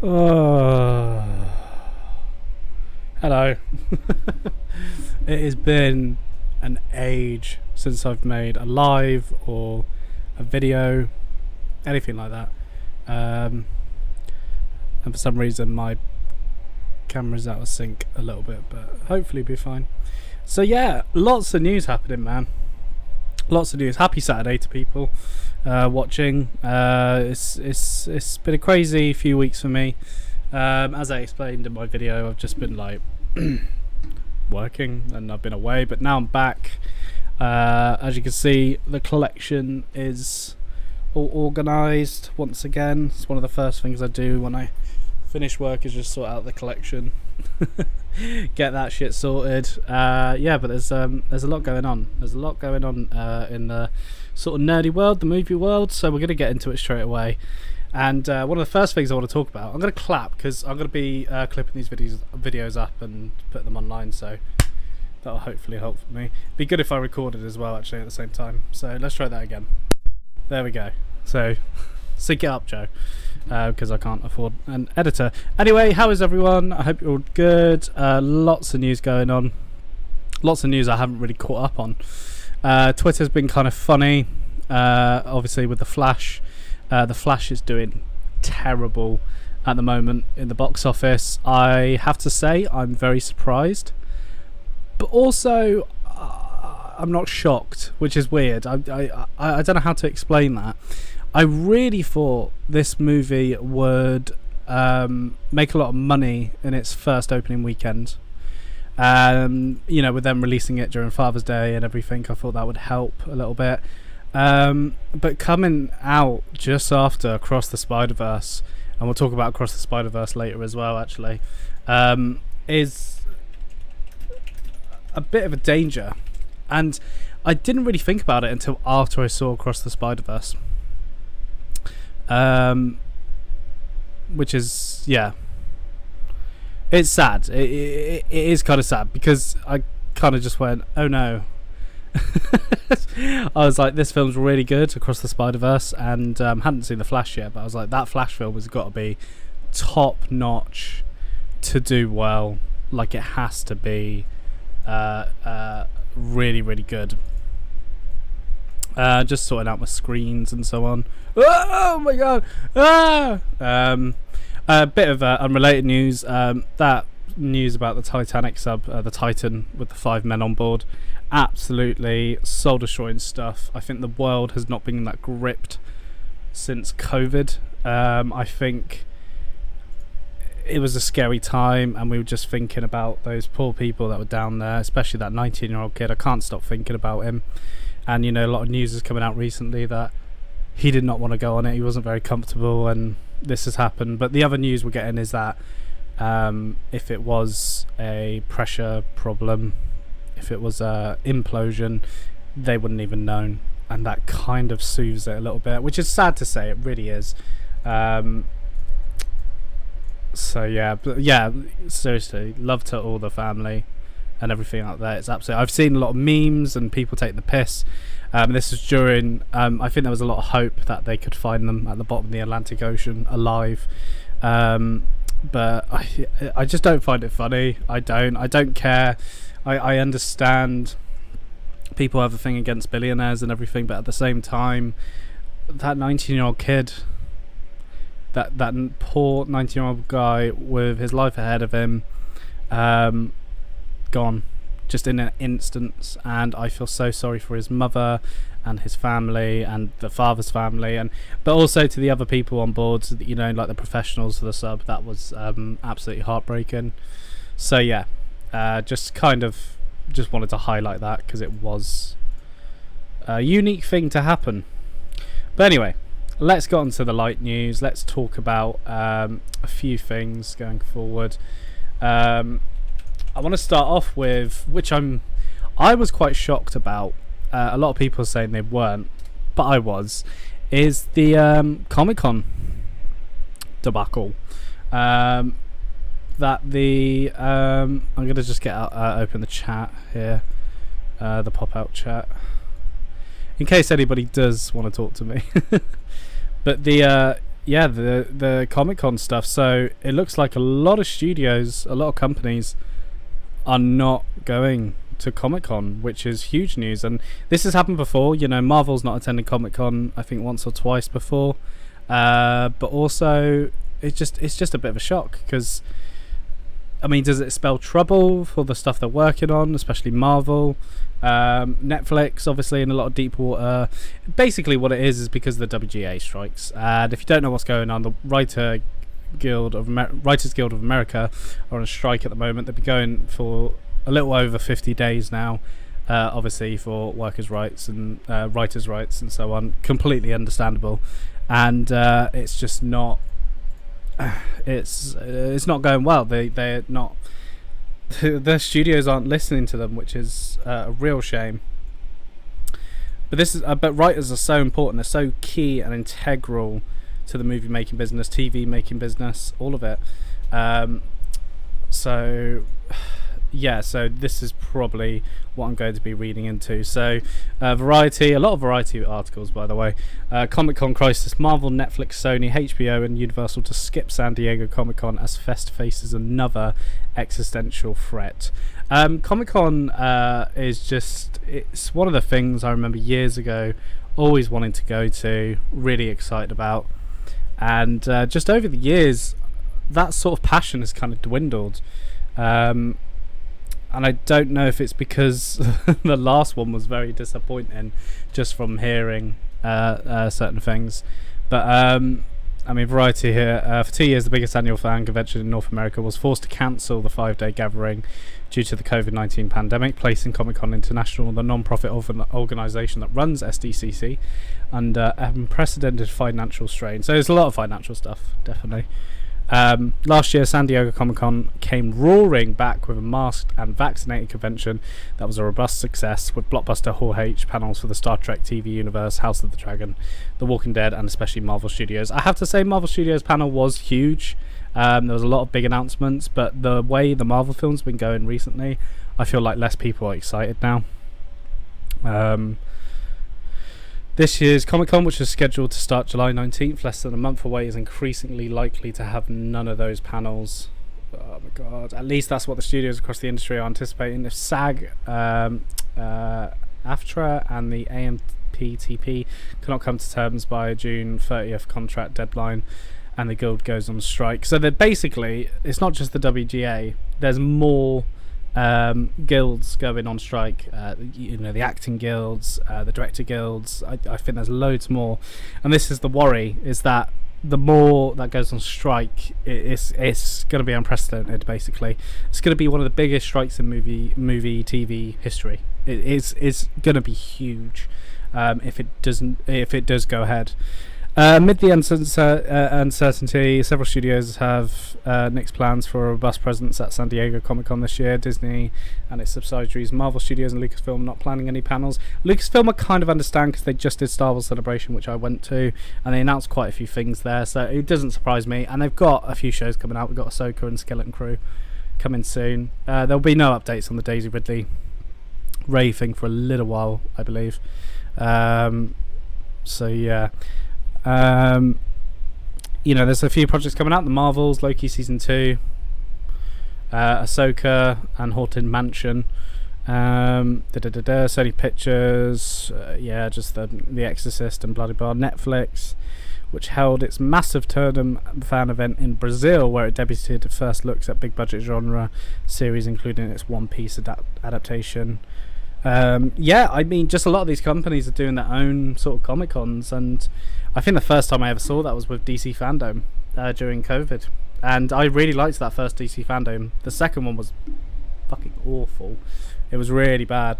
Oh, hello. It has been an age since I've made a live or a video, anything like that. And for some reason, my camera's out of sync a little bit, but hopefully, be fine. So yeah, lots of news happening, man. Lots of news. Happy Saturday to people watching. It's been a crazy few weeks for me. As I explained in my video, I've just been like working and I've been away, but now I'm back. As you can see, the collection is all organised once again. It's one of the first things I do when I finish work is just sort out the collection. Get that shit sorted. Yeah, but there's a lot going on. There's a lot going on in the sort of nerdy world, the movie world. So we're gonna get into it straight away. And one of the first things I want to talk about, I'm gonna clap because I'm gonna be clipping these videos up and put them online. So that'll hopefully help for me. Be good if I recorded as well, actually, at the same time. So let's try that again. There we go. So sync it up, Joe, because I can't afford an editor. Anyway, how is everyone? I hope you're all good. Lots of news going on. Lots of news I haven't really caught up on. Twitter's been kind of funny, obviously with The Flash. The Flash is doing terrible at the moment in the box office. I have to say I'm very surprised, but also I'm not shocked, which is weird. I don't know how to explain that. I really thought this movie would make a lot of money in its first opening weekend. You know, with them releasing it during Father's Day and everything, I thought that would help a little bit. But coming out just after Across the Spider-Verse, and we'll talk about Across the Spider-Verse later as well, actually, is a bit of a danger. And I didn't really think about it until after I saw Across the Spider-Verse. Which is, yeah, it's sad. It is kind of sad because I kind of just went, oh no. I was like, this film's really good, Across the Spider-Verse, and hadn't seen The Flash yet, but I was like, that Flash film has got to be top notch to do well. Like, it has to be really, really good. Just sorting out my screens and so on. Oh my god! A bit of unrelated news. That news about the Titanic sub, the Titan with the 5 men on board, absolutely soul destroying stuff. I think the world has not been that gripped since COVID. I think it was a scary time, and we were just thinking about those poor people that were down there, especially that 19-year-old kid. I can't stop thinking about him. And you know, a lot of news is coming out recently that he did not want to go on it. He wasn't very comfortable, and this has happened. But the other news we're getting is that if it was a pressure problem, if it was a implosion, they wouldn't even known, and that kind of soothes it a little bit, which is sad to say. It really is. So yeah, seriously, love to all the family and everything like that. It's absolutely. I've seen a lot of memes and people take the piss. This is during. I think there was a lot of hope that they could find them at the bottom of the Atlantic Ocean alive. But I just don't find it funny. I don't care. I understand people have a thing against billionaires and everything, but at the same time, that 19-year-old kid, that poor 19-year-old guy with his life ahead of him, gone just in an instant, and I feel so sorry for his mother and his family and the father's family, but also to the other people on board, you know, like the professionals for the sub. That was absolutely heartbreaking. So yeah, just wanted to highlight that because it was a unique thing to happen. But anyway, let's get on to the light news. Let's talk about a few things going forward. I want to start off with, which I was quite shocked about. A lot of people are saying they weren't, but I was. Is the Comic-Con debacle. That the I'm gonna just get out, open the chat here, the pop-out chat, in case anybody does want to talk to me. But the yeah, the Comic-Con stuff. So it looks like a lot of studios, a lot of companies are not going to Comic-Con, which is huge news. And this has happened before. You know, Marvel's not attending Comic-Con, I think, once or twice before. But also, it's just a bit of a shock because, I mean, does it spell trouble for the stuff they're working on, especially Marvel? Netflix, obviously, in a lot of deep water. Basically, what it is because of the WGA strikes. And if you don't know what's going on, the Writers Guild of America are on a strike at the moment. They've been going for a little over 50 days now. Obviously, for workers' rights and writers' rights and so on. Completely understandable. And it's just not. It's not going well. They're not. The studios aren't listening to them, which is a real shame. But but writers are so important. They're so key and integral to the movie making business, TV making business, all of it. So this is probably what I'm going to be reading into. So Variety, a lot of Variety articles, by the way. Comic-Con crisis, Marvel, Netflix, Sony, HBO and Universal to skip San Diego Comic-Con as Fest faces another existential threat. Comic-Con it's one of the things I remember years ago always wanting to go to, really excited about. And just over the years, that sort of passion has kind of dwindled. And I don't know if it's because the last one was very disappointing, just from hearing certain things. But I mean, Variety here. For 2 years, the biggest annual fan convention in North America was forced to cancel the 5-day gathering due to the COVID-19 pandemic, placing Comic-Con International, the non-profit organisation that runs SDCC, under unprecedented financial strain. So there's a lot of financial stuff, definitely. Last year, San Diego Comic-Con came roaring back with a masked and vaccinated convention that was a robust success, with blockbuster Hall H panels for the Star Trek TV universe, House of the Dragon, The Walking Dead, and especially Marvel Studios. I have to say, Marvel Studios panel was huge. There was a lot of big announcements, but the way the Marvel films have been going recently, I feel like less people are excited now. This year's Comic-Con, which is scheduled to start July 19th, less than a month away, is increasingly likely to have none of those panels. Oh my god. At least that's what the studios across the industry are anticipating. If SAG, AFTRA and the AMPTP cannot come to terms by June 30th contract deadline and the guild goes on strike. So that basically, it's not just the WGA, there's more guilds going on strike. The acting guilds, the director guilds. I think there's loads more, and this is the worry: is that the more that goes on strike, it's going to be unprecedented. Basically, it's going to be one of the biggest strikes in movie TV history. It's going to be huge if it does go ahead. Amid the uncertainty, several studios have nixed plans for a robust presence at San Diego Comic-Con this year. Disney and its subsidiaries, Marvel Studios and Lucasfilm, not planning any panels. Lucasfilm I kind of understand because they just did Star Wars Celebration, which I went to, and they announced quite a few things there, so it doesn't surprise me. And they've got a few shows coming out. We've got Ahsoka and Skeleton Crew coming soon. There'll be no updates on the Daisy Ridley Rey thing for a little while, I believe. So yeah. There's a few projects coming out. The Marvels, Loki Season 2, Ahsoka and Haunted Mansion, Sony Pictures, just the Exorcist and bloody blah. Netflix, which held its massive Turdum fan event in Brazil, where it debuted first looks at big budget genre series, including its One Piece adaptation. I mean, just a lot of these companies are doing their own sort of Comic-Cons, and I think the first time I ever saw that was with DC Fandom during COVID, and I really liked that first DC Fandom. The second one was fucking awful. It was really bad.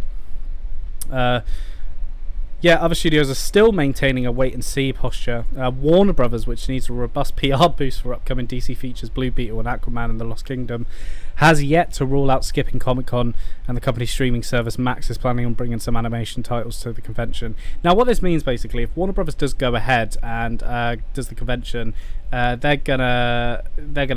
Other studios are still maintaining a wait-and-see posture. Warner Brothers, which needs a robust PR boost for upcoming DC features Blue Beetle and Aquaman and the Lost Kingdom, has yet to rule out skipping Comic-Con, and the company's streaming service Max is planning on bringing some animation titles to the convention. Now, what this means, basically, if Warner Brothers does go ahead and does the convention, they're gonna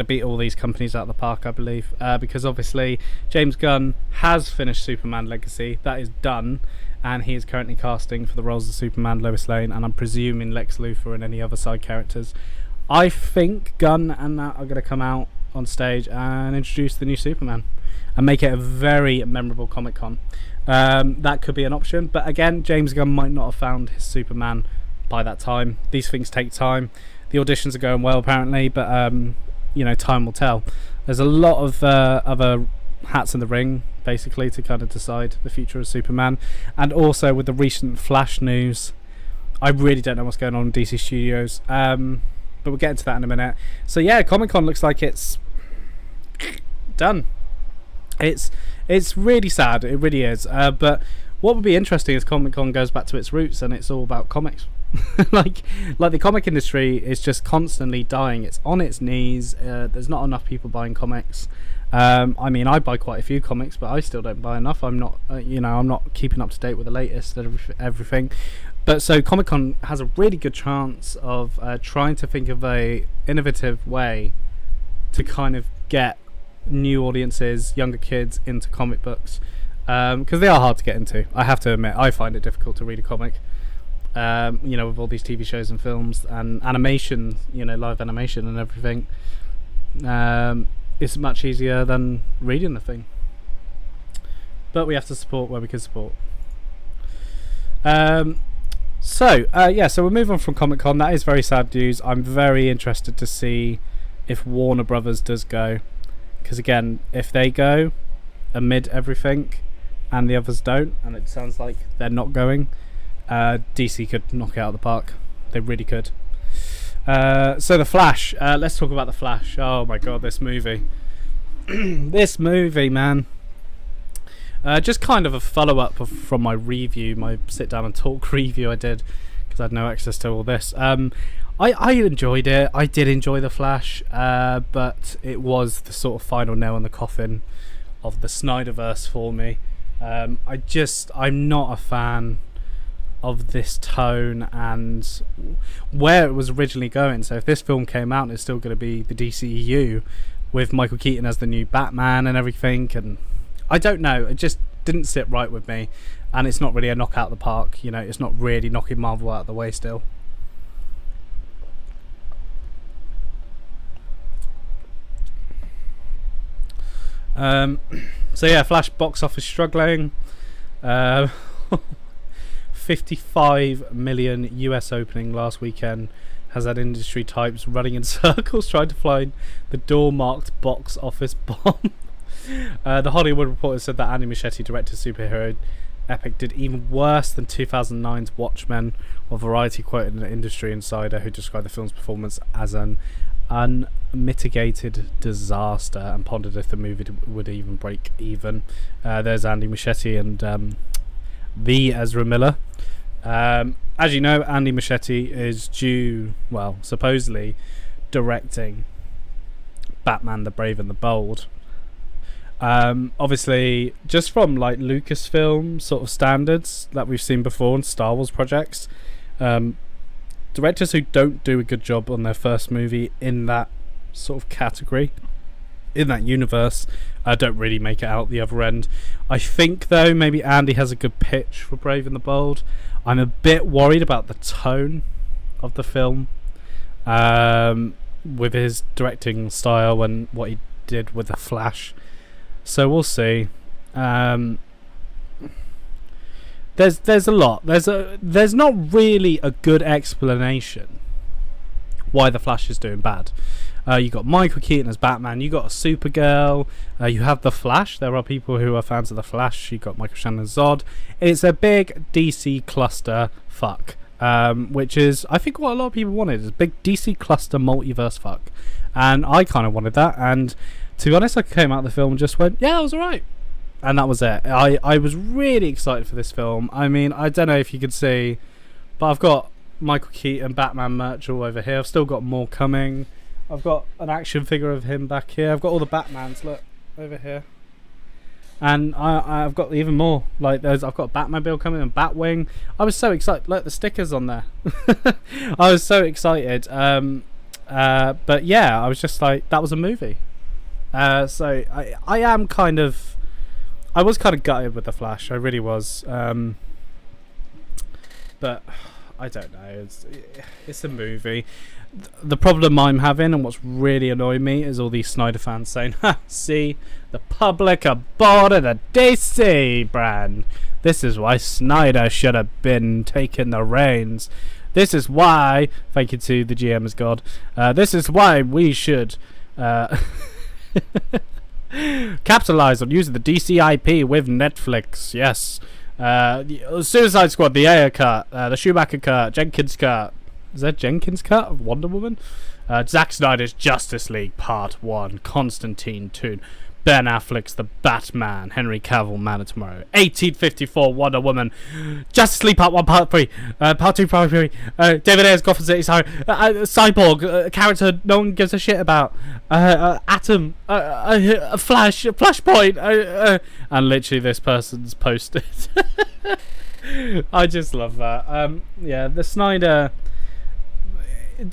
beat all these companies out of the park, I believe, because obviously James Gunn has finished Superman Legacy. That is done. And he is currently casting for the roles of Superman, Lois Lane, and I'm presuming Lex Luthor and any other side characters. I think Gunn and that are going to come out on stage and introduce the new Superman and make it a very memorable Comic-Con. That could be an option, but again, James Gunn might not have found his Superman by that time. These things take time. The auditions are going well apparently, but time will tell. There's a lot of other hats in the ring basically to kind of decide the future of Superman, and also with the recent Flash news, I really don't know what's going on in DC Studios, but we'll get into that in a minute. So yeah, Comic-Con looks like it's done. It's really sad, it really is, but what would be interesting is Comic-Con goes back to its roots and it's all about comics. like the comic industry is just constantly dying. It's on its knees. There's not enough people buying comics. I mean, I buy quite a few comics, but I still don't buy enough. I'm not I'm not keeping up to date with the latest and everything. But so Comic-Con has a really good chance of trying to think of a innovative way to kind of get new audiences, younger kids, into comic books, because they are hard to get into. I have to admit, I find it difficult to read a comic. With all these TV shows and films and animation, live animation and everything, it's much easier than reading the thing. But we have to support where we can support. So we'll move on from Comic-Con. That is very sad news. I'm very interested to see if Warner Brothers does go, because again, if they go amid everything and the others don't, and it sounds like they're not going, DC could knock it out of the park. They really could. So the Flash. Let's talk about the Flash. Oh my god, this movie. This movie, man. Just kind of a follow-up from my review, my sit down and talk review I did, because I had no access to all this. I enjoyed it. I did enjoy the Flash, but it was the sort of final nail in the coffin of the Snyderverse for me. I'm not a fan of this tone and where it was originally going. So if this film came out and it's still going to be the DCEU with Michael Keaton as the new Batman and everything, and I don't know, it just didn't sit right with me, and it's not really a knockout of the park. It's not really knocking Marvel out of the way still. So yeah, Flash box office struggling. 55 million US opening last weekend has had industry types running in circles trying to find the door marked box office bomb. The Hollywood Reporter said that Andy Muschietti directed superhero epic did even worse than 2009's Watchmen, while Variety quoted an industry insider who described the film's performance as an unmitigated disaster and pondered if the movie would even break even. There's Andy Muschietti and the Ezra Miller. As you know, Andy Muschietti is supposedly directing Batman the Brave and the Bold. Obviously, just from like Lucasfilm sort of standards that we've seen before in Star Wars projects, directors who don't do a good job on their first movie in that sort of category, in that universe, don't really make it out the other end. I think though maybe Andy has a good pitch for Brave and the Bold. I'm a bit worried about the tone of the film, with his directing style and what he did with the Flash. So we'll see. There's a lot. There's not really a good explanation why the Flash is doing bad. You got Michael Keaton as Batman. You got a Supergirl. You have the Flash. There are people who are fans of the Flash. You got Michael Shannon as Zod. It's a big DC cluster fuck, which is I think what a lot of people wanted. Is a big DC cluster multiverse fuck, and I kind of wanted that. And to be honest, I came out of the film and just went, yeah, it was alright. And that was it. I was really excited for this film. I mean, I don't know if you could see, but I've got Michael Keaton Batman merch all over here. I've still got more coming. I've got an action figure of him back here. I've got all the Batmans, look, over here. And I've got even more. Like, I've got Batmobile coming and Batwing. I was so excited. Look, the stickers on there. I was so excited. But yeah, I was just like, that was a movie. So I was kind of gutted with the Flash. I really was. But I don't know. It's a movie. The problem I'm having, and what's really annoying me, is all these Snyder fans saying, "Ha, see, the public are bored of the DC brand. This is why Snyder should have been taking the reins. This is why," thank you to the GM as God, "this is why we should capitalize on using the DC IP with Netflix. Yes. Suicide Squad, the Ayer cut, the Schumacher cut, Jenkins cut." Is that Jenkins cut of Wonder Woman? Zack Snyder's Justice League Part 1, Constantine 2, Ben Affleck's The Batman, Henry Cavill, Man of Tomorrow, 1854 Wonder Woman, Justice League Part 1, Part 3, Part 2, Part 3, David Ayer's Gotham City, Cyborg, a character no one gives a shit about, Atom, Flash, Flashpoint, and literally this person's posted. I just love that. Yeah, the Snyder...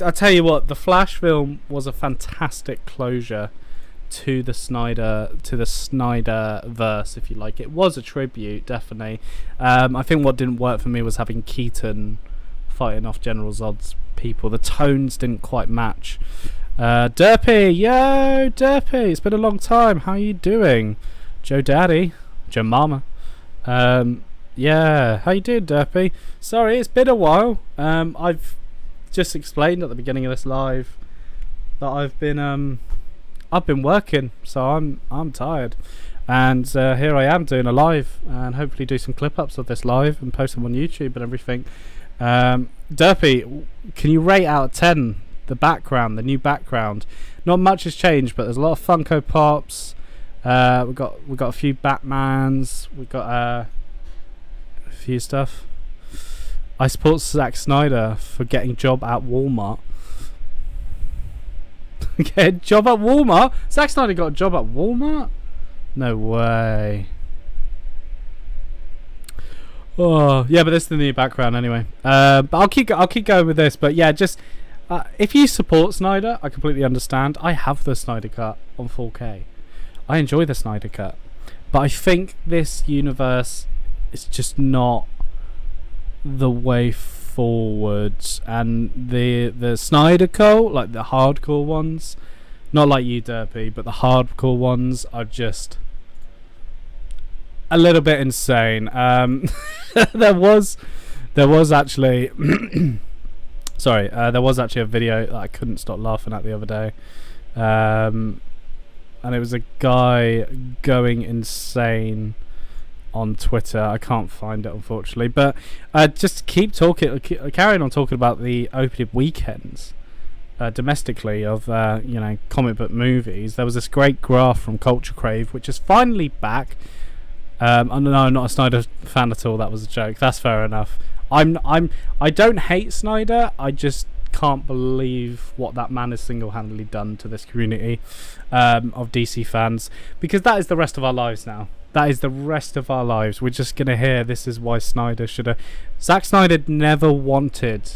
I tell you what, the Flash film was a fantastic closure to the Snyderverse, if you like. It was a tribute, definitely. I think what didn't work for me was having Keaton fighting off General Zod's people. The tones didn't quite match. Derpy, yo, Derpy, it's been a long time. How you doing? Joe Daddy, Joe Mama. Yeah, how you doing, Derpy? Sorry, it's been a while. I've just explained at the beginning of this live that I've been working, so I'm tired, and here I am doing a live, and hopefully do some clip ups of this live and post them on YouTube and everything. Derpy, can you rate out of 10 the background, the new background? Not much has changed, but there's a lot of Funko Pops. We've got a few Batmans. We've got a few stuff. I support Zack Snyder for getting a job at Walmart. Get a job at Walmart? Zack Snyder got a job at Walmart? No way. Oh yeah, but this is the new background anyway. But I'll keep going with this. But yeah, just if you support Snyder, I completely understand. I have the Snyder cut on 4K. I enjoy the Snyder cut, but I think this universe is just not the way forwards, and the Snyder Cult, like the hardcore ones, not like you, Derpy, but the hardcore ones are just a little bit insane. There was actually sorry, there was actually a video that I couldn't stop laughing at the other day, and it was a guy going insane on Twitter. I can't find it, unfortunately, but just carrying on talking about the opening weekends domestically of comic book movies. There was this great graph from Culture Crave, which is finally back. No, I'm not a Snyder fan at all. That was a joke. That's fair enough. I don't hate Snyder. I just can't believe what that man has single-handedly done to this community of DC fans, because that is the rest of our lives now. That is the rest of our lives. We're just going to hear this is why Snyder should have... Zack Snyder never wanted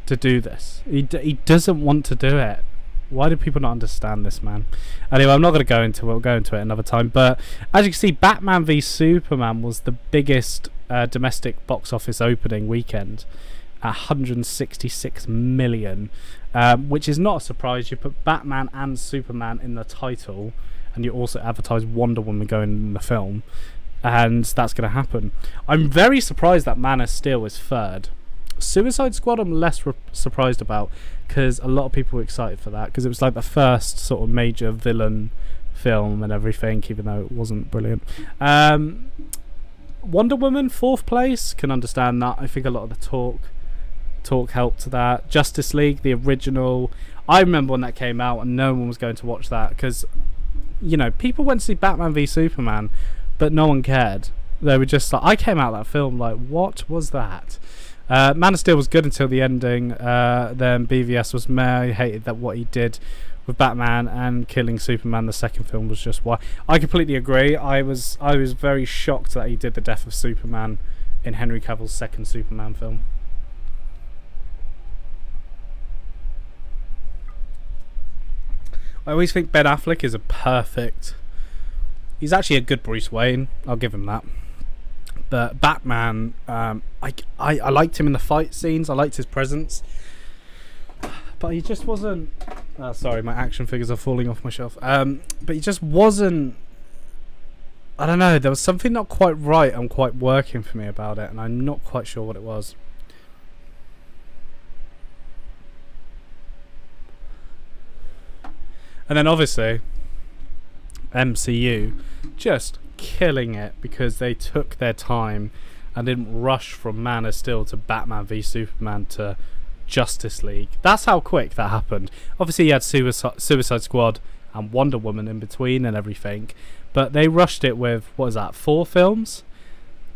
to do this. He doesn't want to do it. Why do people not understand this, man? Anyway, I'm not going to go into it. We'll go into it another time. But as you can see, Batman v Superman was the biggest domestic box office opening weekend at 166 million, which is not a surprise. You put Batman and Superman in the title, and you also advertise Wonder Woman going in the film, and that's going to happen. I'm very surprised that Man of Steel is third. Suicide Squad I'm less surprised about, because a lot of people were excited for that, because it was like the first sort of major villain film and everything, even though it wasn't brilliant. Wonder Woman, fourth place, can understand that. I think a lot of the talk helped to that. Justice League, the original, I remember when that came out and no one was going to watch that, because people went to see Batman v Superman, but no one cared. They were just like, I came out of that film like, what was that? Man of Steel was good until the ending. Then BVS was meh. I hated that what he did with Batman and killing Superman. The second film was just why. I completely agree. I was very shocked that he did the death of Superman in Henry Cavill's second Superman film. I always think Ben Affleck is he's actually a good Bruce Wayne. I'll give him that. But Batman, I liked him in the fight scenes. I liked his presence, but he just wasn't. Sorry, my action figures are falling off my shelf. But he just wasn't. I don't know. There was something not quite right and quite working for me about it, and I'm not quite sure what it was. And then obviously, MCU just killing it because they took their time and didn't rush from Man of Steel to Batman v Superman to Justice League. That's how quick that happened. Obviously you had Suicide Squad and Wonder Woman in between and everything, but they rushed it with, what is that, 4 films?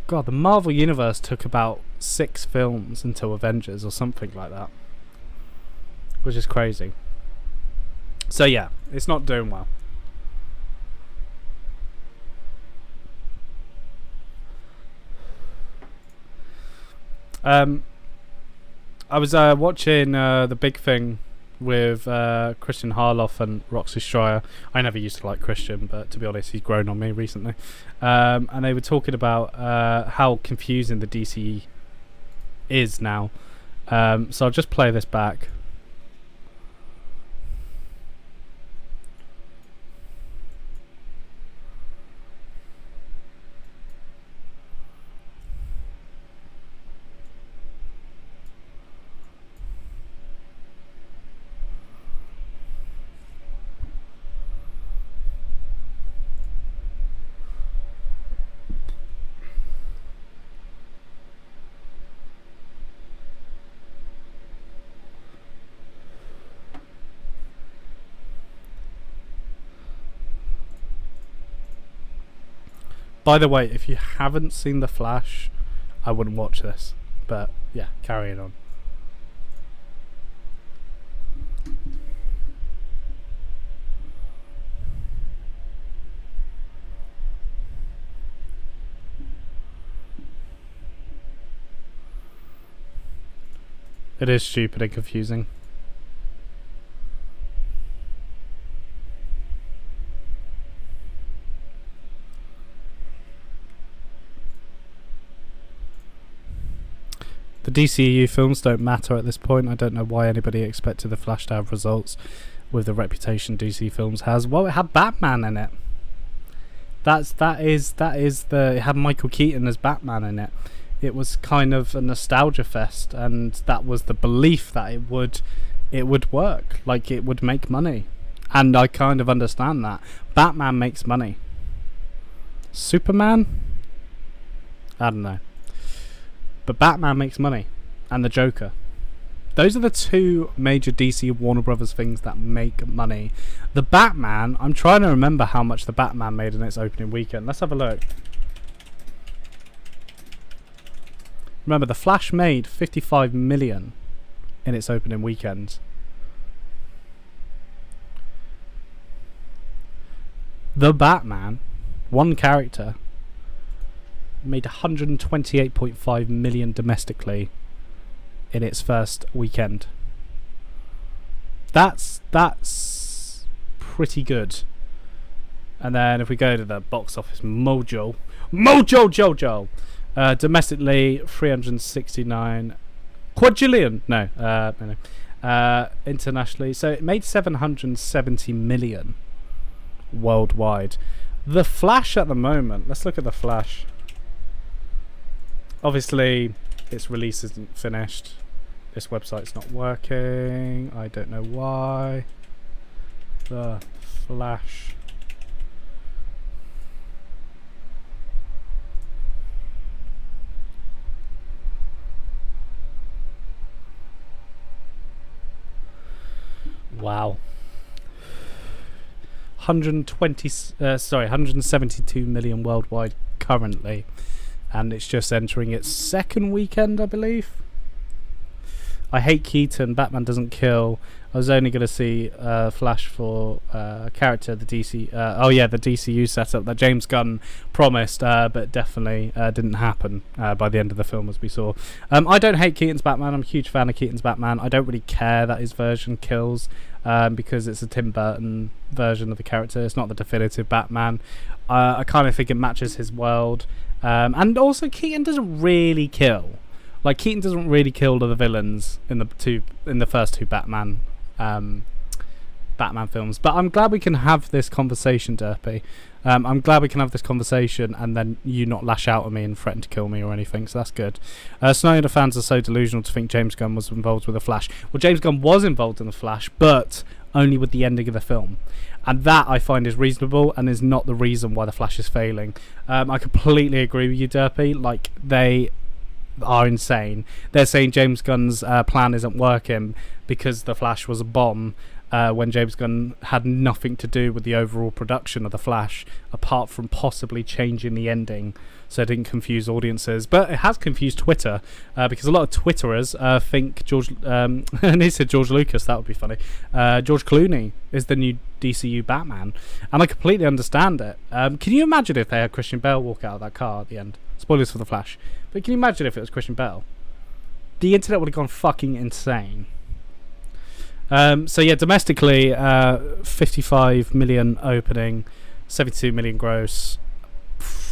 God, the Marvel Universe took about 6 films until Avengers or something like that, which is crazy. So yeah, it's not doing well. I was watching The Big Thing with Christian Harloff and Roxy Stryer. I never used to like Christian, but to be honest, he's grown on me recently. And they were talking about how confusing the DC is now. So I'll just play this back. By the way, if you haven't seen The Flash, I wouldn't watch this. But yeah, carrying on. It is stupid and confusing. The DCEU films don't matter at this point. I don't know why anybody expected The Flash to have results with the reputation DC films has. Well, it had Batman in it. It had Michael Keaton as Batman in it. It was kind of a nostalgia fest, and that was the belief that it would work, like it would make money. And I kind of understand that. Batman makes money. Superman? I don't know. But Batman makes money, and the Joker. Those are the 2 major DC Warner Brothers things that make money. The Batman, I'm trying to remember how much the Batman made in its opening weekend. Let's have a look. Remember, The Flash made 55 million in its opening weekend. The Batman, one character, made 128.5 million domestically in its first weekend. That's pretty good. And then if we go to the box office mojo Jojo, domestically 369 quadrillion. Internationally, so it made 770 million worldwide. The Flash at the moment. Let's look at The Flash. Obviously, its release isn't finished. This website's not working. I don't know why. The Flash. Wow. 172 million worldwide currently. And it's just entering its second weekend, I believe. I hate Keaton. Batman doesn't kill. I was only going to see Flash for character, the DC. The DCU setup that James Gunn promised, but definitely didn't happen by the end of the film, as we saw. I don't hate Keaton's Batman. I'm a huge fan of Keaton's Batman. I don't really care that his version kills because it's a Tim Burton version of the character. It's not the definitive Batman. I kind of think it matches his world. And also Keaton doesn't really kill. Like, Keaton doesn't really kill the villains in the first two Batman films. But I'm glad we can have this conversation, Derpy. I'm glad we can have this conversation and then you not lash out at me and threaten to kill me or anything, so that's good. Snyder fans are so delusional to think James Gunn was involved with The Flash. Well, James Gunn was involved in The Flash, but only with the ending of the film. And that I find is reasonable and is not the reason why The Flash is failing. I completely agree with you, Derpy. Like, they are insane. They're saying James Gunn's plan isn't working because The Flash was a bomb, when James Gunn had nothing to do with the overall production of The Flash, apart from possibly changing the ending so it didn't confuse audiences. But it has confused Twitter, because a lot of Twitterers think and he said George Lucas, that would be funny, George Clooney is the new DCU Batman, and I completely understand it. Can you imagine if they had Christian Bale walk out of that car at the end? Spoilers for The Flash, but can you imagine if it was Christian Bale? The internet would have gone fucking insane. So yeah, domestically, 55 million opening, 72 million gross.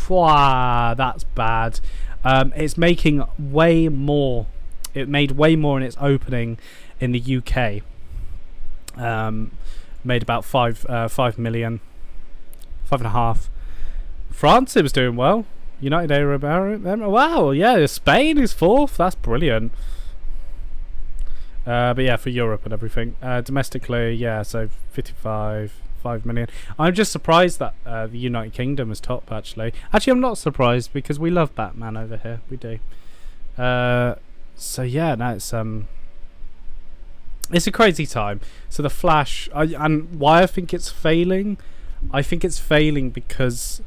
That's bad. It's making way more. It made way more in its opening in the UK. Made about 5 million, 5.5. France, it was doing well. United Arab Emirates. Wow, yeah, Spain is 4th. That's brilliant. But yeah, for Europe and everything. Domestically, yeah, so 5 million. I'm just surprised that the United Kingdom is top, actually. Actually, I'm not surprised because we love Batman over here. We do. So yeah, no, it's a crazy time. So The Flash, and why I think it's failing? I think it's failing because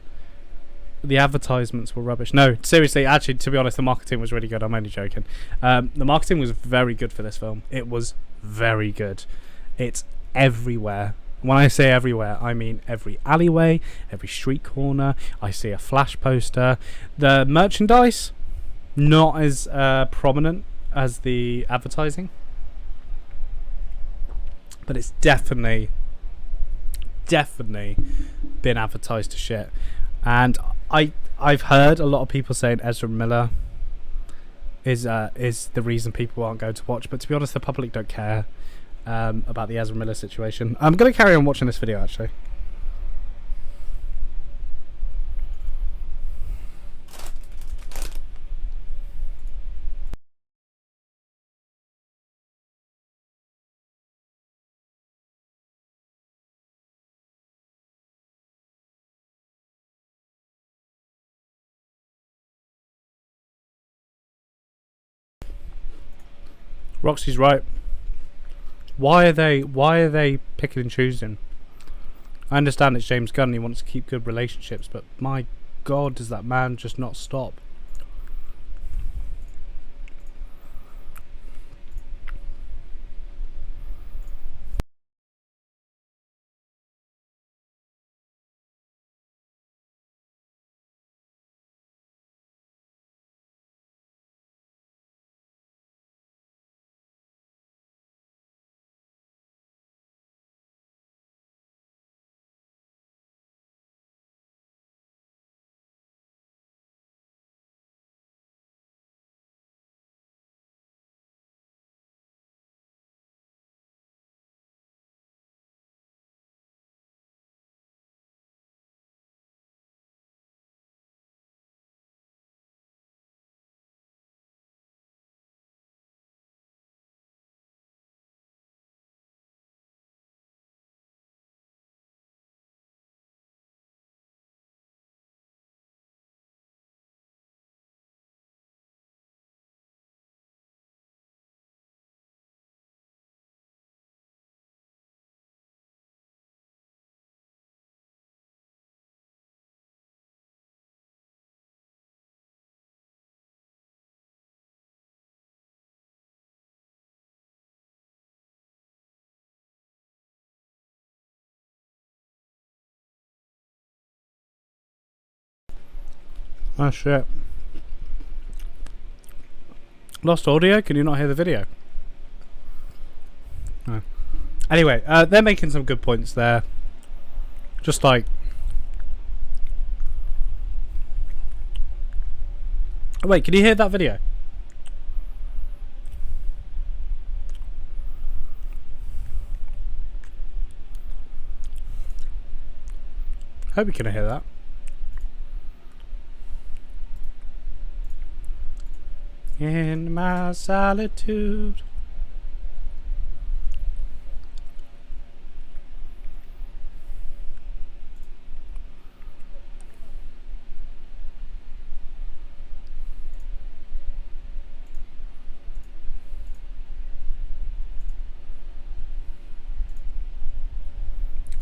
the advertisements were rubbish. No, seriously, actually, to be honest, the marketing was really good. I'm only joking. The marketing was very good for this film. It was very good. It's everywhere. When I say everywhere, I mean every alleyway, every street corner. I see a Flash poster. The merchandise, not as prominent as the advertising, but it's definitely been advertised to shit. And I've heard a lot of people saying Ezra Miller is the reason people aren't going to watch, but to be honest, the public don't care about the Ezra Miller situation. I'm going to carry on watching this video, actually. Roxy's right. Why are they picking and choosing? I understand it's James Gunn, he wants to keep good relationships, but my God, does that man just not stop? Oh shit. Lost audio? Can you not hear the video? No. Anyway, they're making some good points there. Just like Wait, can you hear that video? Hope you can hear that. In my solitude.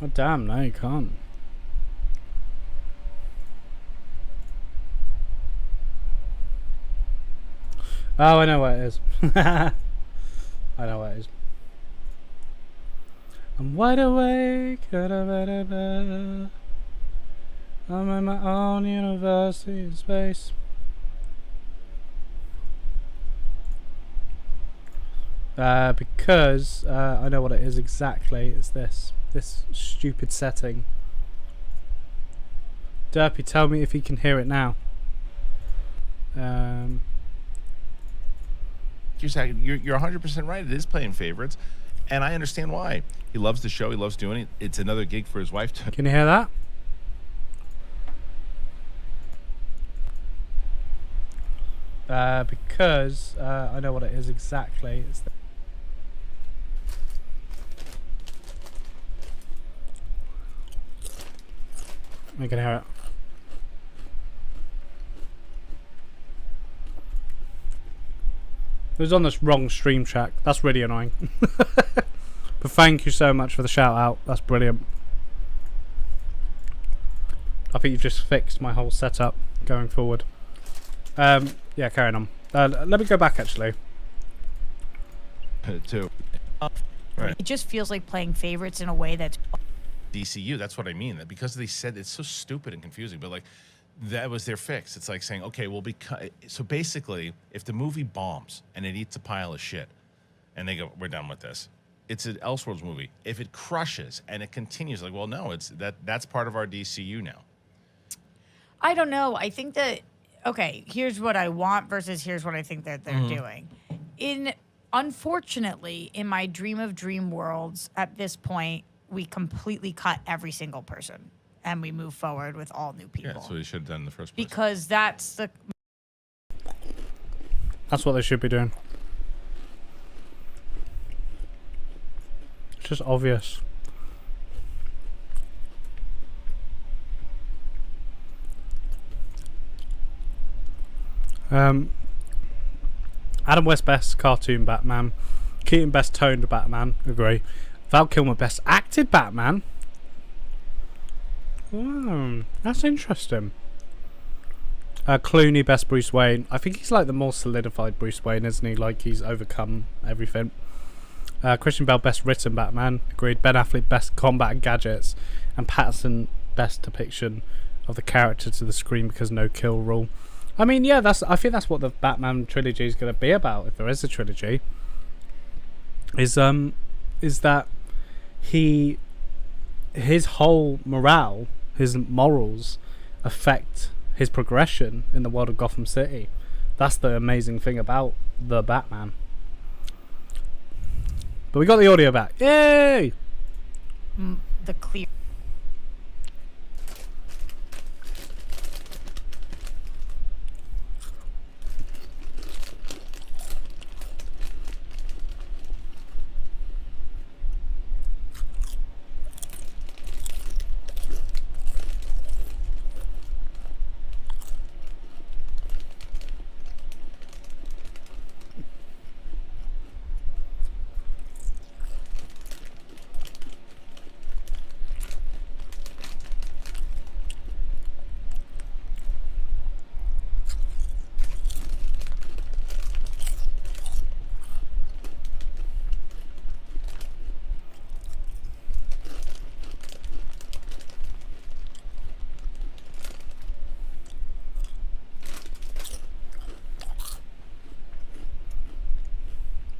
Oh damn, no you can't. Oh, I know what it is. I know what it is. I'm wide awake. I'm in my own university in space. Because I know what it is exactly. It's this stupid setting. Derpy, tell me if you can hear it now. You're 100% right. It is playing favorites, and I understand why. He loves the show. He loves doing it. It's another gig for his wife. Can you hear that? Because I know what it is exactly. It's I can hear it. It was on this wrong stream track. That's really annoying. But thank you so much for the shout out. That's brilliant. I think you've just fixed my whole setup going forward. Yeah, carrying on. Let me go back actually. Too. Right. It just feels like playing favorites in a way that's DCU. That's what I mean. Because they said it's so stupid and confusing, but like that was their fix. It's like saying, okay, well, so basically, if the movie bombs and it eats a pile of shit, and they go, we're done with this. It's an Elseworlds movie. If it crushes and it continues, like, well, no, that's part of our DCU now. I don't know. I think that, okay, here's what I want versus here's what I think that they're doing. Unfortunately, in my dream of dream worlds, at this point, we completely cut every single person and we move forward with all new people. Yeah, that's what they should have done in the first place. Because that's what they should be doing. It's just obvious. Adam West best cartoon Batman. Keaton best toned Batman. Agree. Val Kilmer best acted Batman. That's interesting. Clooney best Bruce Wayne. I think he's like the more solidified Bruce Wayne, isn't he? Like he's overcome everything. Christian Bale best written Batman. Agreed. Ben Affleck best combat and gadgets. And Patterson best depiction of the character to the screen because no kill rule. I mean, yeah, I think that's what the Batman trilogy is going to be about, if there is a trilogy. Is that his whole morale, his morals affect his progression in the world of Gotham City. That's the amazing thing about the Batman. But we got the audio back. Yay! the clear.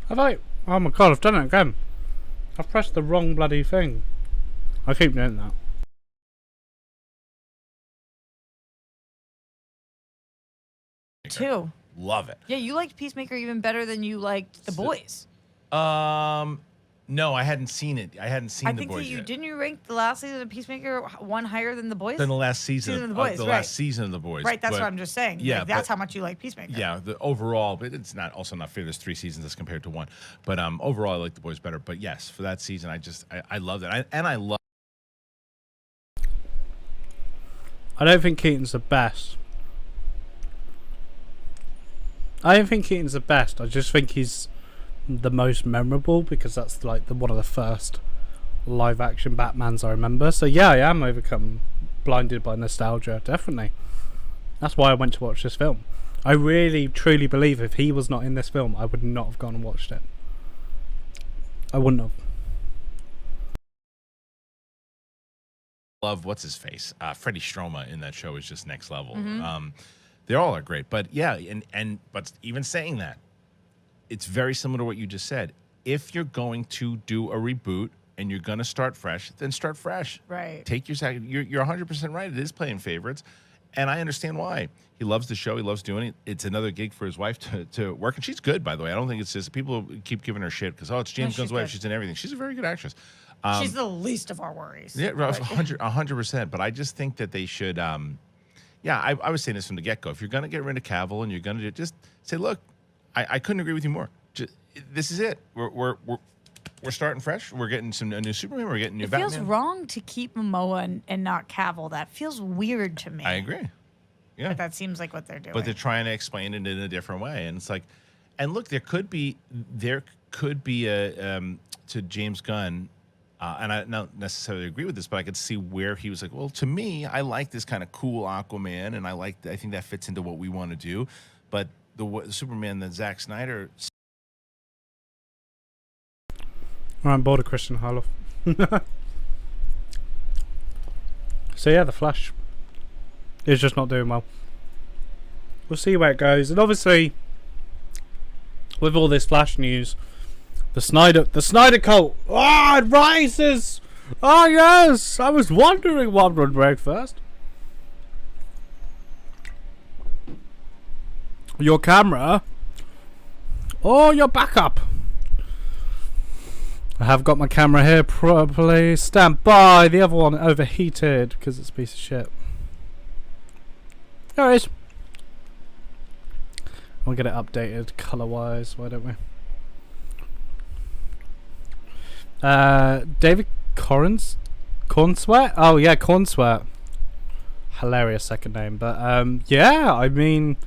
Have I? Oh my god, I've done it again. I've pressed the wrong bloody thing. I keep doing that. too. Love it. Yeah, you liked Peacemaker even better than you liked The Boys. No, I hadn't seen it. I hadn't seen I The think Boys that you yet. didn't you rank the last season of Peacemaker one higher than The Boys? Then the last season of The Boys, the right. last season of The Boys. Right, that's but, what I'm just saying. Yeah, Like, that's but- how much you like Peacemaker. Yeah, the overall, but it's not fair. There's 3 seasons as compared to 1. But overall, I like The Boys better. But yes, for that season, I loved it. I love. I don't think Keaton's the best. I don't think Keaton's the best. I just think he's the most memorable because that's like one of the first live action Batmans I remember. So yeah, I am blinded by nostalgia, definitely. That's why I went to watch this film. I really truly believe if he was not in this film, I would not have gone and watched it. I wouldn't have. Love what's his face, Freddie Stroma in that show is just next level. They all are great, but yeah, but even saying that, it's very similar to what you just said. If you're going to do a reboot and you're gonna start fresh, then start fresh. Right. Take your second. You're 100% right. It is playing favorites, and I understand why. He loves the show. He loves doing it. It's another gig for his wife to work, and she's good, by the way. I don't think it's just people keep giving her shit because it's James Gunn's wife. good. She's in everything. She's a very good actress. She's the least of our worries. Yeah, Like- 100%. But I just think that they should. I was saying this from the get go. If you're gonna get rid of Cavill and you're gonna just say, look, I couldn't agree with you more. This is it. We're starting fresh. We're getting a new Superman. We're getting new It Batman. feels wrong to keep Momoa and not Cavill. That feels weird to me. I agree. Yeah, But that seems like what they're doing. but they're trying to explain it in a different way, and it's like, and look, there could be a to James Gunn. And I don't necessarily agree with this, but I could see where he was like, well, to me, I like this kind of cool Aquaman, and I think that fits into what we want to do. But the Superman that Zack Snyder. I'm bored of Christian Harloff. So yeah, The Flash is just not doing well. We'll see where it goes, and obviously, with all this Flash news, the Snyder cult. It rises. Oh yes, I was wondering what would break first. Your camera. Oh, your backup. I have got my camera here properly. Stand by. The other one overheated because it's a piece of shit. There it is. We'll get it updated color-wise. Why don't we? David Cornsweat? Oh yeah, Cornsweat. Hilarious second name, but yeah, I mean,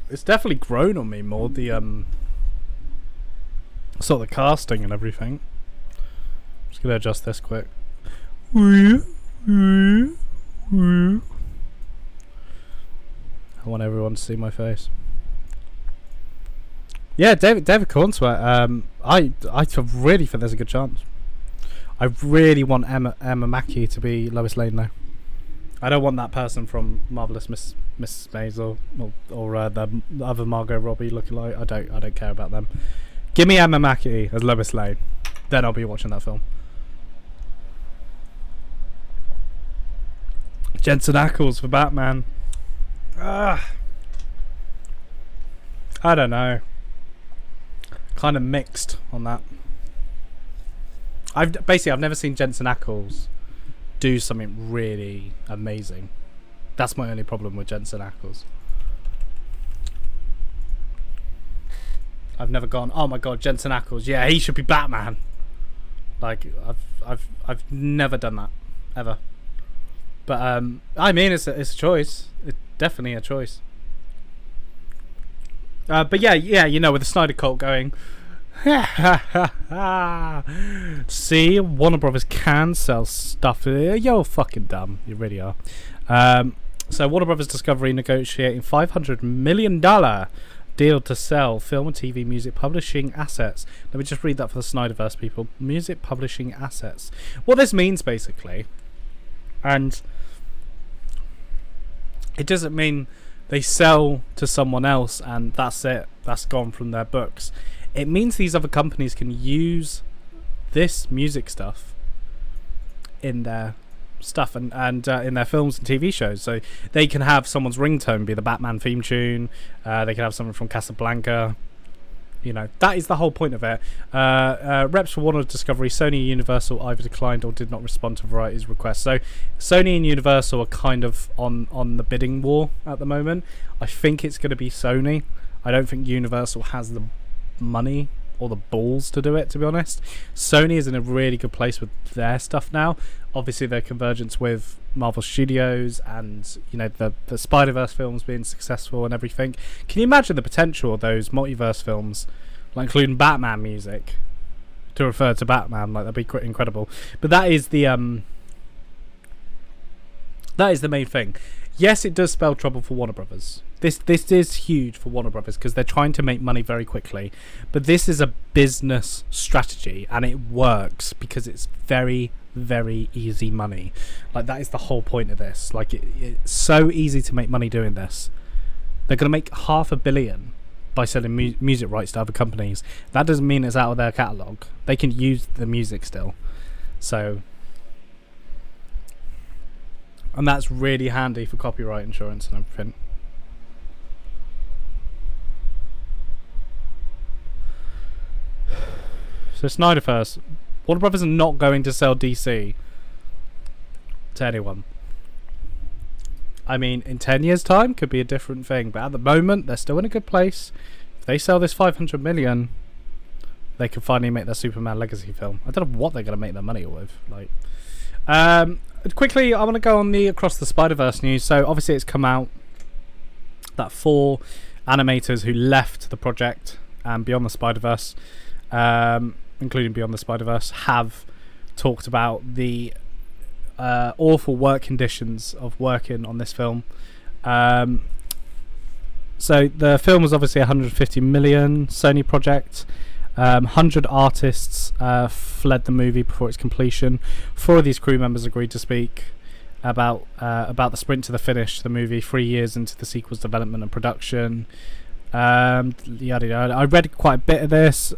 it's definitely grown on me more. The sort of the casting and everything. Just gonna adjust this quick. I want everyone to see my face. Yeah, David Cornsweat. I really think there's a good chance. I really want Emma Mackey to be Lois Lane though. I don't want that person from Marvelous Miss Maisel or the other Margot Robbie looking like. I don't care about them. Give me Emma Mackey as Lois Lane, then I'll be watching that film. Jensen Ackles for Batman. I don't know. Kind of mixed on that. I've never seen Jensen Ackles do something really amazing. That's my only problem with Jensen Ackles. I've never gone, oh my god, Jensen Ackles, yeah, he should be Batman. Like I've never done that ever. But I mean, it's a choice. It's definitely a choice. But yeah, you know, with the Snyder cult going, see, Warner Brothers can sell stuff. You're fucking dumb. You really are. So Warner Brothers Discovery negotiating $500 million deal to sell film and TV music publishing assets. Let me just read that for the Snyderverse people. Music publishing assets. What this means basically, and it doesn't mean they sell to someone else and that's it. That's gone from their books. It means these other companies can use this music stuff in their stuff and in their films and TV shows. So they can have someone's ringtone be the Batman theme tune. They can have someone from Casablanca. You know, that is the whole point of it. Reps for Warner Discovery, Sony and Universal either declined or did not respond to Variety's request. So Sony and Universal are kind of on the bidding war at the moment. I think it's going to be Sony. I don't think Universal has the money or the balls to do it, to be honest. Sony is in a really good place with their stuff now. Obviously, their convergence with Marvel Studios and, you know, the Spider-Verse films being successful and everything. Can you imagine the potential of those multiverse films, like including Batman music, to refer to Batman? Like, that'd be quite incredible. But that is the main thing. Yes, it does spell trouble for Warner Brothers. This is huge for Warner Brothers because they're trying to make money very quickly. But this is a business strategy, and it works because it's very, very easy money. Like, that is the whole point of this. Like, it's so easy to make money doing this. They're going to make $500 million by selling music rights to other companies. That doesn't mean it's out of their catalogue. They can use the music still. So... and that's really handy for copyright insurance and everything. So Snyderverse, Warner Brothers are not going to sell DC to anyone. I mean, in 10 years' time, could be a different thing. But at the moment, they're still in a good place. If they sell this $500 million, they can finally make their Superman legacy film. I don't know what they're going to make their money with. Like, quickly, I want to go on the Across the Spider-Verse news. So obviously it's come out that 4 animators who left the project and Beyond the Spider-Verse, including Beyond the Spider-Verse, have talked about the awful work conditions of working on this film. So the film was obviously $150 million Sony project. 100 artists fled the movie before its completion. 4 of these crew members agreed to speak about the sprint to the finish, the movie 3 years into the sequel's development and production. Yada yada. I read quite a bit of this.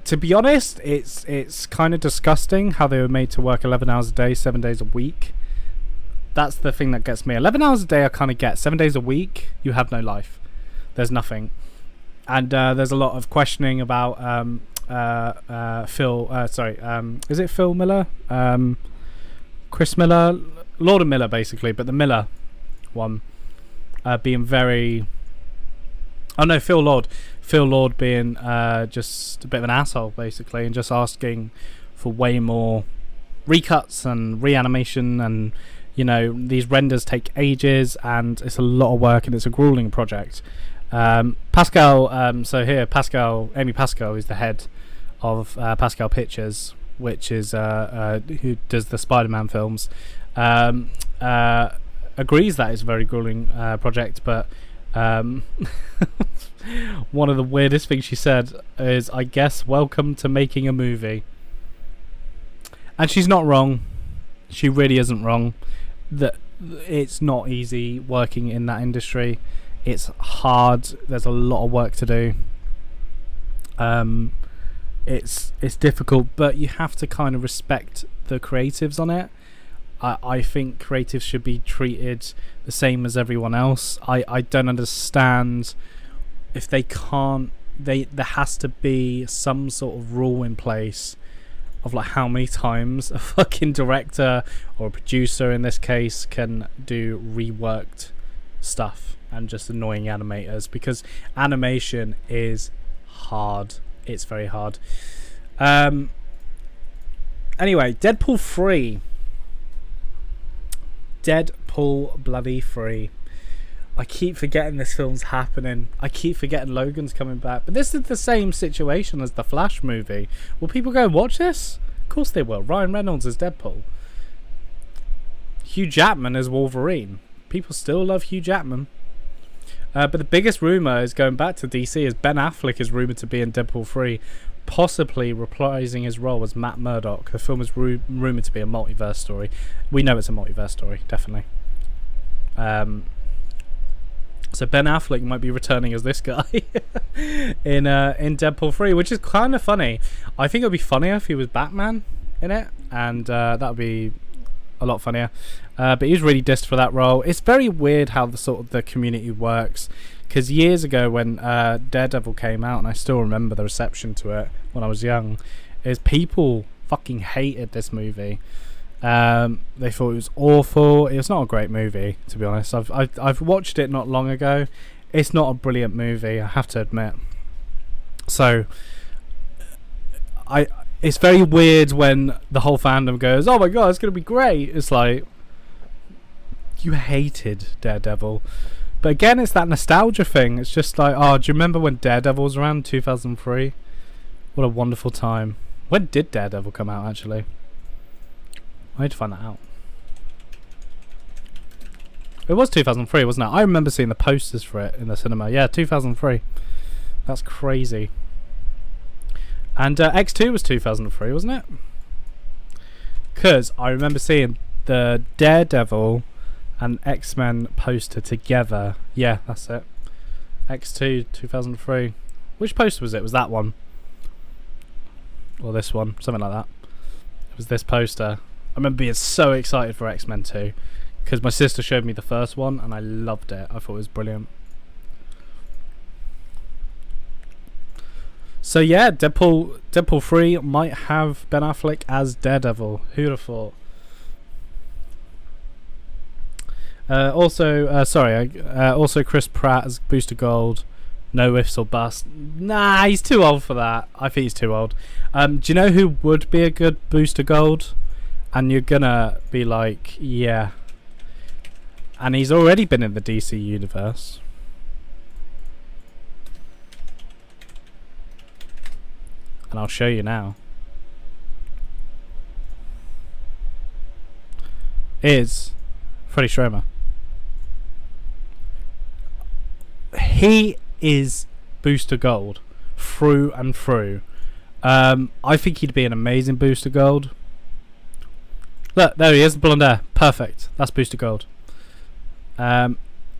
To be honest, it's kind of disgusting how they were made to work 11 hours a day, 7 days a week. That's the thing that gets me. 11 hours a day I kind of get. 7 days a week, you have no life. There's nothing. And there's a lot of questioning about is it Phil Miller? Chris Miller? Lord and Miller, basically, but the Miller one being very... oh no, Phil Lord. Phil Lord being just a bit of an asshole, basically, and just asking for way more recuts and reanimation, and, you know, these renders take ages, and it's a lot of work, and it's a grueling project. Pascal, so here, Amy Pascal is the head of Pascal Pictures, which is who does the Spider-Man films, agrees that it's a very grueling project, but one of the weirdest things she said is, I guess, welcome to making a movie. And she's not wrong. She really isn't wrong. That it's not easy working in that industry. It's hard. There's a lot of work to do. It's difficult, but you have to kind of respect the creatives on it. I think creatives should be treated the same as everyone else. I don't understand if they can't. There has to be some sort of rule in place of like how many times a fucking director or a producer in this case can do reworked stuff and just annoying animators, because animation is hard. It's very hard. Anyway, Deadpool 3. Deadpool bloody 3. I keep forgetting this film's happening. I keep forgetting Logan's coming back. But this is the same situation as the Flash movie. Will people go and watch this? Of course they will. Ryan Reynolds as Deadpool. Hugh Jackman as Wolverine. People still love Hugh Jackman. But the biggest rumour is going back to DC is Ben Affleck is rumoured to be in Deadpool 3, possibly reprising his role as Matt Murdock. The film is rumoured to be a multiverse story. We know it's a multiverse story, definitely. So Ben Affleck might be returning as this guy in Deadpool 3, which is kind of funny. I think it would be funnier if he was Batman in it, and that would be a lot funnier. But he was really dissed for that role. It's very weird how the community works. Because years ago when Daredevil came out, and I still remember the reception to it when I was young, is people fucking hated this movie. They thought it was awful. It was not a great movie, to be honest. I've watched it not long ago. It's not a brilliant movie, I have to admit. So it's very weird when the whole fandom goes, "Oh my god, it's gonna be great." It's like, you hated Daredevil. But again, it's that nostalgia thing. It's just like, oh, do you remember when Daredevil was around 2003? What a wonderful time. When did Daredevil come out, actually? I need to find that out. It was 2003, wasn't it? I remember seeing the posters for it in the cinema. Yeah, 2003. That's crazy. And X2 was 2003, wasn't it? Because I remember seeing the Daredevil and X-Men poster together. Yeah, that's it. X2 2003. Which poster was it? Was that one? Or this one? Something like that. It was this poster. I remember being so excited for X-Men 2 because my sister showed me the first one and I loved it. I thought it was brilliant. So yeah, Deadpool 3 might have Ben Affleck as Daredevil. Who'd have thought? Also Chris Pratt as Booster Gold. No ifs or busts. Nah, he's too old for that. I think he's too old. Do you know who would be a good Booster Gold? And you're gonna be like, yeah. And he's already been in the DC universe. And I'll show you now. Is Freddie Stromer. He is Booster Gold through and through. I think he'd be an amazing Booster Gold. Look, there he is, the blonde hair. Perfect. That's Booster Gold.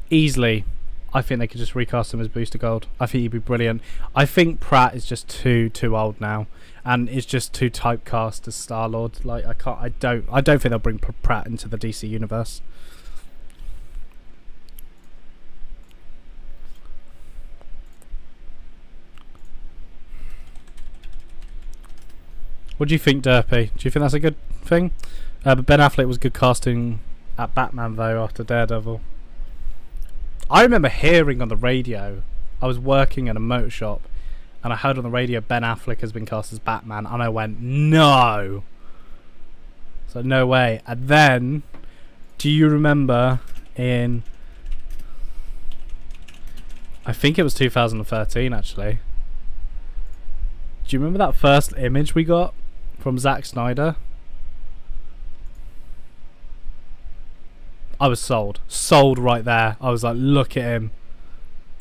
Easily, I think they could just recast him as Booster Gold. I think he'd be brilliant. I think Pratt is just too old now, and is just too typecast as Star-Lord. Like I don't think they'll bring Pratt into the DC universe. What do you think, Derpy? Do you think that's a good thing? But Ben Affleck was good casting at Batman, though, after Daredevil. I remember hearing on the radio, I was working in a motor shop, and I heard on the radio Ben Affleck has been cast as Batman, and I went, no! So, no way. And then, do you remember in... I think it was 2013, actually. Do you remember that first image we got from Zack Snyder? I was sold. Sold right there. I was like, look at him.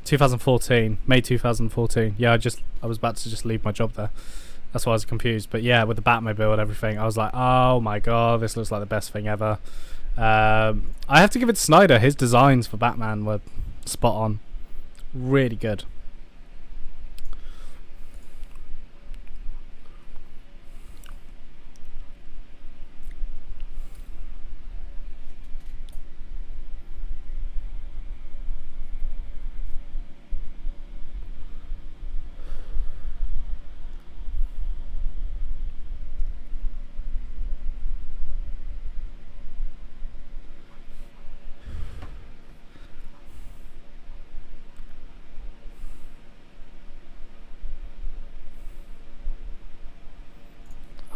2014. May 2014. Yeah, I was about to just leave my job there. That's why I was confused. But yeah, with the Batmobile and everything, I was like, oh my god, this looks like the best thing ever. I have to give it to Snyder. His designs for Batman were spot on. Really good.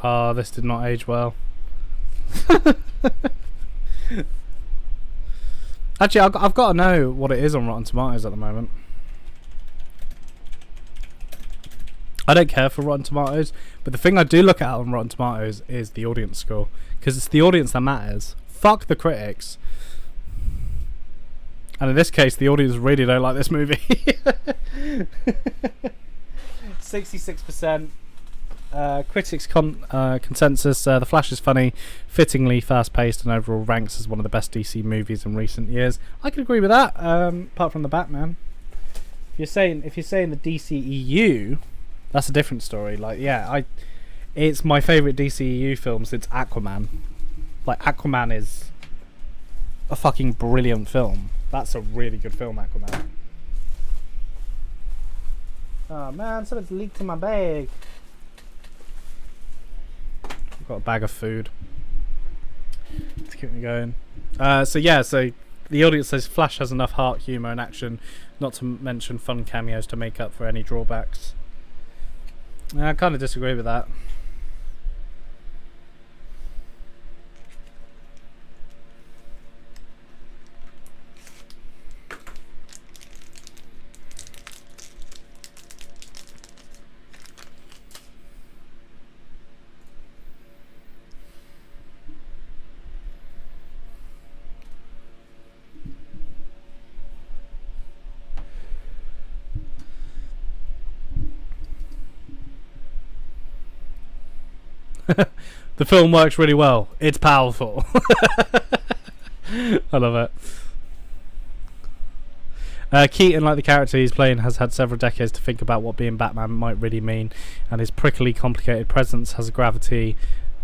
Oh, this did not age well. Actually, I've got to know what it is on Rotten Tomatoes at the moment. I don't care for Rotten Tomatoes, but the thing I do look at on Rotten Tomatoes is the audience score, because it's the audience that matters. Fuck the critics. And in this case, the audience really don't like this movie. 66%. Critics consensus, The Flash is funny, fittingly fast-paced, and overall ranks as one of the best DC movies in recent years. I can agree with that, apart from the Batman. If you're saying the DCEU, that's a different story. Like, yeah, it's my favourite DCEU film since Aquaman. Like, Aquaman is a fucking brilliant film. That's a really good film, Aquaman. Oh man, something's leaked in my bag. I've got a bag of food. Let's keep me going. So the audience says Flash has enough heart, humour and action, not to mention fun cameos to make up for any drawbacks. I kind of disagree with that. The film works really well. It's powerful. I love it. Keaton, like the character he's playing, has had several decades to think about what being Batman might really mean, and his prickly, complicated presence has a gravity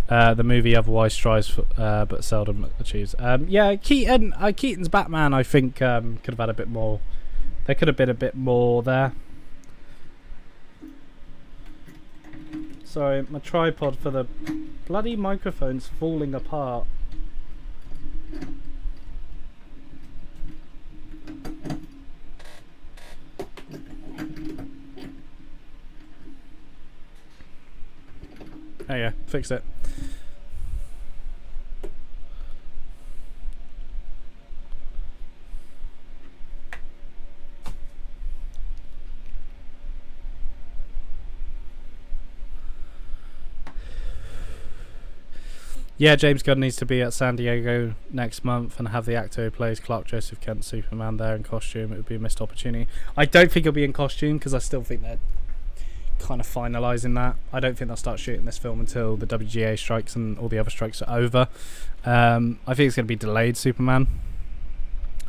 the movie otherwise strives for, but seldom achieves. Keaton's Batman, I think, could have had a bit more. There could have been a bit more there. Sorry, my tripod for the bloody microphone's falling apart. There you go, fixed it. Yeah, James Gunn needs to be at San Diego next month and have the actor who plays Clark Joseph Kent Superman there in costume. It would be a missed opportunity. I don't think he'll be in costume because I still think they're kind of finalising that. I don't think they'll start shooting this film until the WGA strikes and all the other strikes are over. I think it's going to be delayed, Superman.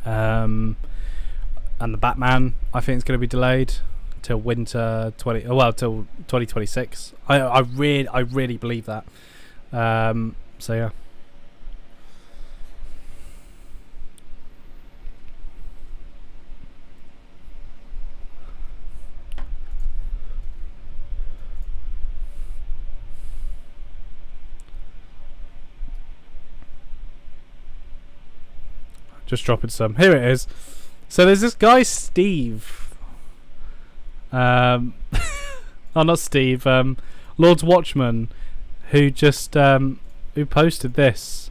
And the Batman, I think it's going to be delayed till winter till 2026. I really believe that. So yeah. Just dropping some. Here it is. So there's this guy Steve. Oh, not Steve. Lord's Watchman, who just who posted this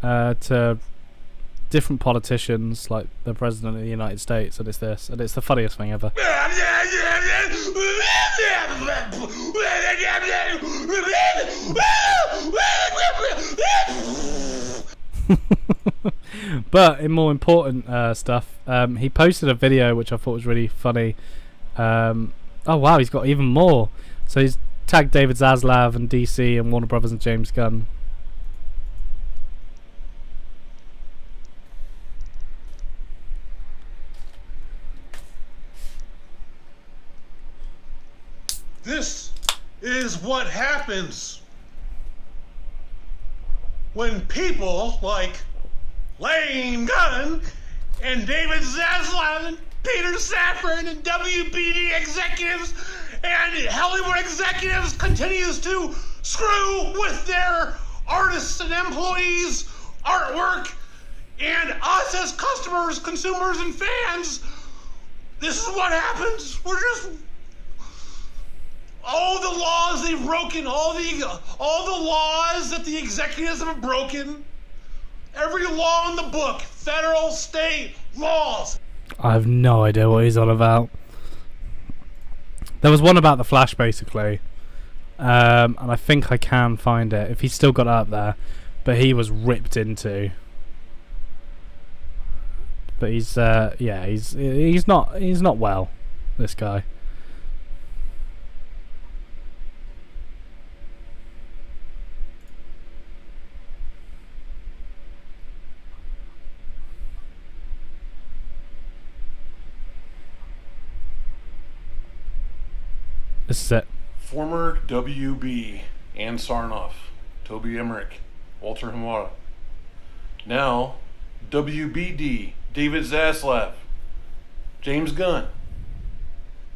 to different politicians, like the President of the United States, and it's this, and it's the funniest thing ever. But in more important stuff, he posted a video which I thought was really funny. Oh wow, he's got even more. So he's tagged David Zaslav and DC and Warner Brothers and James Gunn. This is what happens when people like Lane Gunn and David Zaslav and Peter Safran and WBD executives and Hollywood executives continues to screw with their artists and employees' artwork and us as customers, consumers, and fans. This is what happens. We're just all the laws they've broken, all the laws that the executives have broken, every law in the book, federal, state laws. I have no idea what he's on about. There was one about the Flash, basically, and I think I can find it if he's still got it up there. But he was ripped into. But he's not well, this guy. This is it. Former WB Ann Sarnoff, Toby Emmerich, Walter Hamada. Now, WBD, David Zaslav, James Gunn,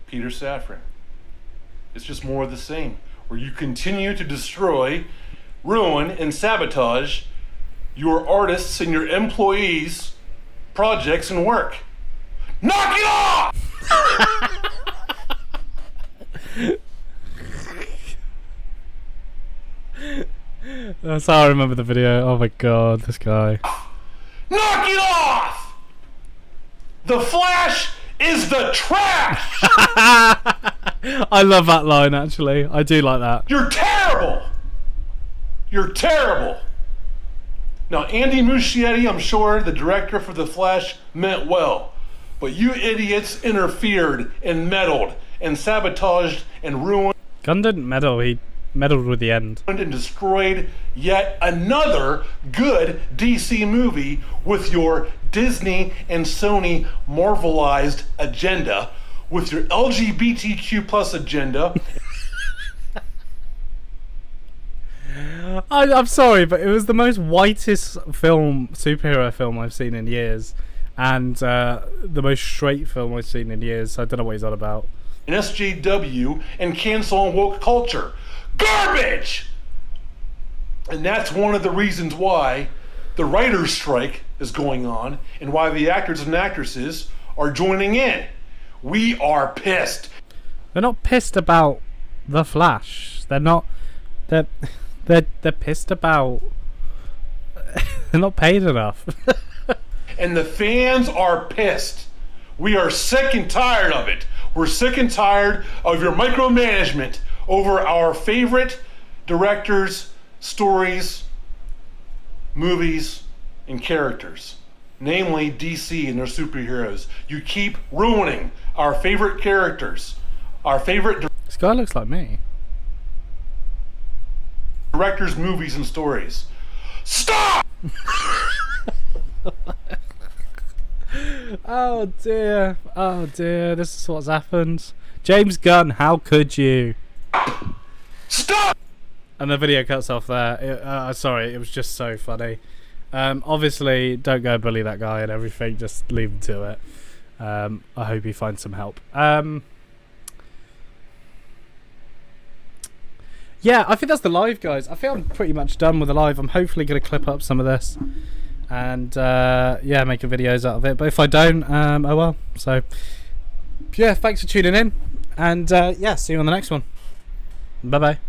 Peter Safran. It's just more of the same, where you continue to destroy, ruin, and sabotage your artists and your employees' projects and work. Knock it off! That's how I remember the video. Oh my god, this guy. Knock it off! The Flash is the trash! I love that line, actually. I do like that. You're terrible! You're terrible! Now, Andy Muschietti, I'm sure the director for The Flash, meant well. But you idiots interfered and meddled and sabotaged and ruined Gunn didn't meddle, he meddled with the end. and destroyed yet another good DC movie with your Disney and Sony Marvelized agenda, with your LGBTQ plus agenda. I'm sorry, but it was the most whitest superhero film I've seen in years. And the most straight film I've seen in years. So I don't know what he's on about. And SJW and cancel and woke culture. Garbage! And that's one of the reasons why the writer's strike is going on and why the actors and actresses are joining in. We are pissed. They're not pissed about The Flash. They're not. They're pissed about. They're not paid enough. And the fans are pissed. We are sick and tired of it. We're sick and tired of your micromanagement over our favorite directors, stories, movies, and characters. Namely, DC and their superheroes. You keep ruining our favorite characters, our favorite This guy looks like me. directors, movies, and stories. Stop! Oh dear. Oh dear. This is what's happened. James Gunn, how could you? Stop! And the video cuts off there. Sorry, it was just so funny. Obviously, don't go bully that guy and everything. Just leave him to it. I hope he finds some help. Yeah, I think that's the live, guys. I think I'm pretty much done with the live. I'm hopefully going to clip up some of this. And, yeah, make videos out of it. But if I don't, oh well. So, yeah, thanks for tuning in. And, yeah, see you on the next one. Bye-bye.